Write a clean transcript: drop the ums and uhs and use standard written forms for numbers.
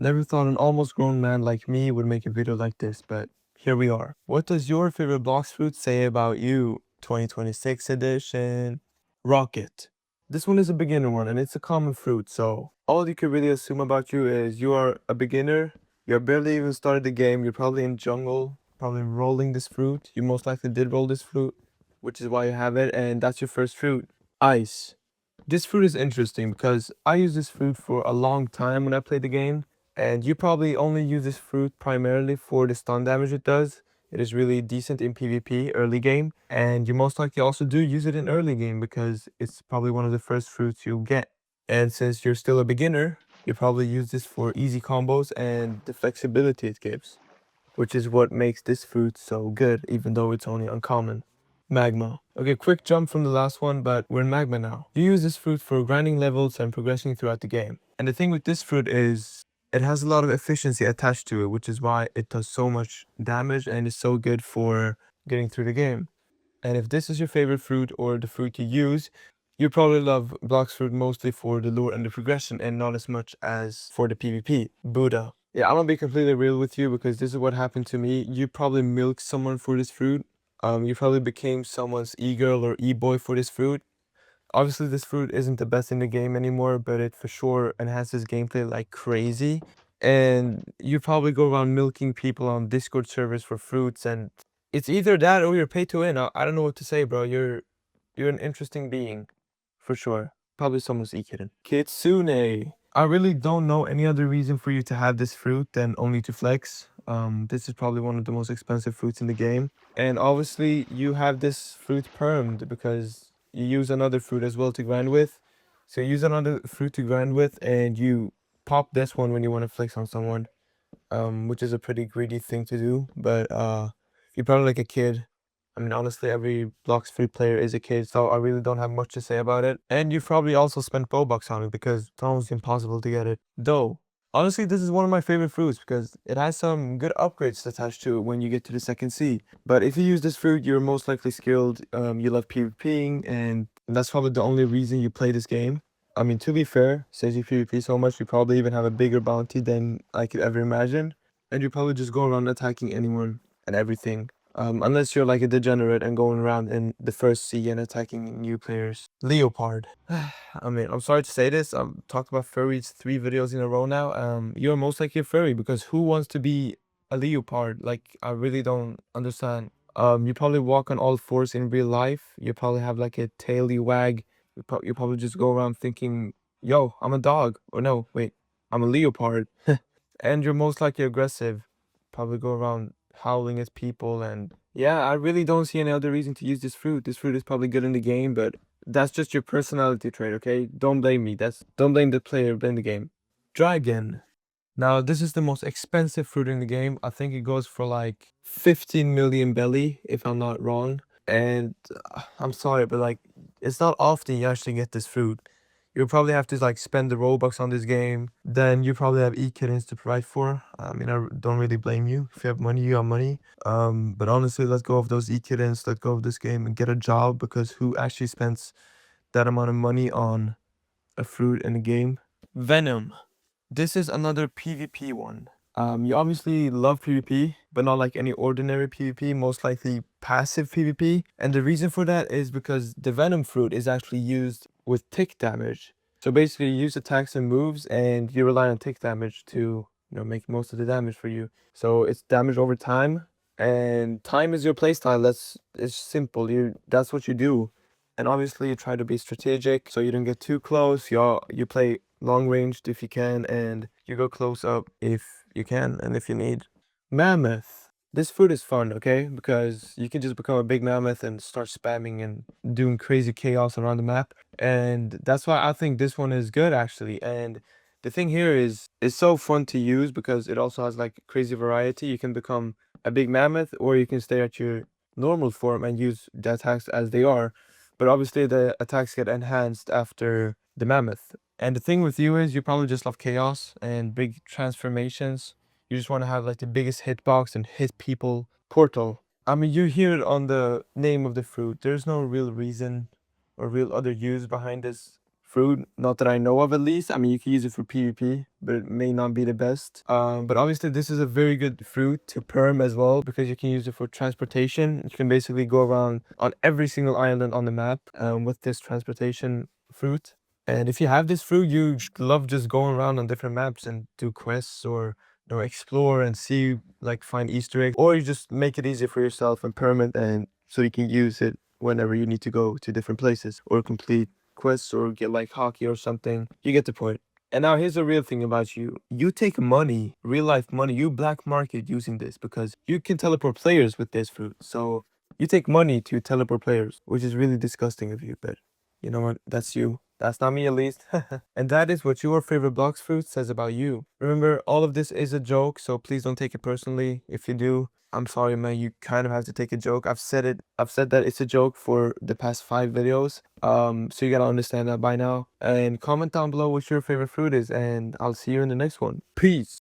Never thought an almost grown man like me would make a video like this, but here we are. What does your favorite Blox fruit say about you? 2026 edition. Rocket. This one is a beginner one and it's a common fruit, so all you could really assume about you is you are a beginner, you're barely even started the game, you're probably in jungle, probably rolling this fruit. You most likely did roll this fruit, which is why you have it, and that's your first fruit. Ice. This fruit is interesting because I use this fruit for a long time when I play the game. And you probably only use this fruit primarily for the stun damage it does. It is really decent in PvP early game. And you most likely also do use it in early game because it's probably one of the first fruits you'll get. And since you're still a beginner, you probably use this for easy combos and the flexibility it gives, which is what makes this fruit so good, even though it's only uncommon. Magma. Okay, quick jump from the last one, but we're in Magma now. You use this fruit for grinding levels and progressing throughout the game. And the thing with this fruit is it has a lot of efficiency attached to it, which is why it does so much damage and is so good for getting through the game. And if this is your favorite fruit or the fruit you use, you probably love Blox fruit mostly for the lure and the progression and not as much as for the PvP. Buddha. Yeah, I'm gonna be completely real with you because this is what happened to me. You probably milked someone for this fruit. You probably became someone's e-girl or e-boy for this fruit. Obviously, this fruit isn't the best in the game anymore, but it for sure enhances gameplay like crazy. And you probably go around milking people on Discord servers for fruits, and it's either that or you're paid to win. I don't know what to say, bro. You're an interesting being, for sure. Probably someone's e-kitten. Kitsune. I really don't know any other reason for you to have this fruit than only to flex. This is probably one of the most expensive fruits in the game. And obviously you have this fruit permed because you use another fruit as well to grind with. So you use another fruit to grind with and you pop this one when you want to flex on someone. Which is a pretty greedy thing to do, but you're probably like a kid. I mean, honestly, every Blox free player is a kid, so I really don't have much to say about it. And you've probably also spent Robux on it because it's almost impossible to get it. Though, honestly, this is one of my favorite fruits because it has some good upgrades attached to it when you get to the second sea. But if you use this fruit, you're most likely skilled, you love PvPing, and that's probably the only reason you play this game. I mean, to be fair, since you PvP so much, you probably even have a bigger bounty than I could ever imagine. And you probably just go around attacking anyone and everything. Unless you're like a degenerate and going around in the first sea and attacking new players. Leopard. I mean, I'm sorry to say this. I've talked about furries 3 videos in a row now. You're most likely a furry because who wants to be a leopard? Like, I really don't understand. You probably walk on all fours in real life. You probably have like a tail you wag. You probably just go around thinking, yo, I'm a dog. Or no, wait, I'm a leopard. And you're most likely aggressive. Probably go around howling at people. And yeah, I really don't see any other reason to use this fruit. This fruit is probably good in the game, but that's just your personality trait, okay? Don't blame me. Don't blame the player, blame the game. Dragon. Now, this is the most expensive fruit in the game. I think it goes for like 15 million belly, if I'm not wrong. And I'm sorry, but like, it's not often you actually get this fruit. You'll probably have to like spend the Robux on this game. Then you probably have e-kittens to provide for. I mean, don't really blame you. If you have money, you have money. But honestly, let go of those e-kittens, let go of this game and get a job because who actually spends that amount of money on a fruit in a game? Venom. This is another PvP one. You obviously love PvP, but not like any ordinary PvP, most likely passive PvP. And the reason for that is because the Venom fruit is actually used with tick damage. So basically you use attacks and moves and you rely on tick damage to, make most of the damage for you. So it's damage over time and time is your playstyle. It's simple. That's what you do. And obviously you try to be strategic so you don't get too close. You play long ranged if you can, and you go close up if you can and if you need. Mammoth. This fruit is fun, okay? Because you can just become a big mammoth and start spamming and doing crazy chaos around the map. And that's why I think this one is good actually. And the thing here is it's so fun to use because it also has like crazy variety. You can become a big mammoth or you can stay at your normal form and use the attacks as they are. But obviously the attacks get enhanced after the mammoth. And the thing with you is you probably just love chaos and big transformations. You just want to have like the biggest hitbox and hit people. Portal. I mean, you hear it on the name of the fruit. There's no real reason or real other use behind this fruit, not that I know of at least. I mean, you can use it for PvP, but it may not be the best. But obviously this is a very good fruit to perm as well, because you can use it for transportation. You can basically go around on every single island on the map with this transportation fruit. And if you have this fruit, you love just going around on different maps and do quests, or explore and see, like find Easter eggs, or you just make it easy for yourself and permit, and so you can use it whenever you need to go to different places or complete quests or get like hockey or something. You get the point. And now here's the real thing about you. You take money, real life money, you black market using this, because you can teleport players with this fruit. So you take money to teleport players, which is really disgusting of you, but you know what? That's you. That's not me, at least. And that is what your favorite Blox fruit says about you. Remember, all of this is a joke, so please don't take it personally. If you do, I'm sorry, man. You kind of have to take a joke. I've said it. I've said that it's a joke for the past 5 videos. So you gotta understand that by now. And comment down below what your favorite fruit is, and I'll see you in the next one. Peace.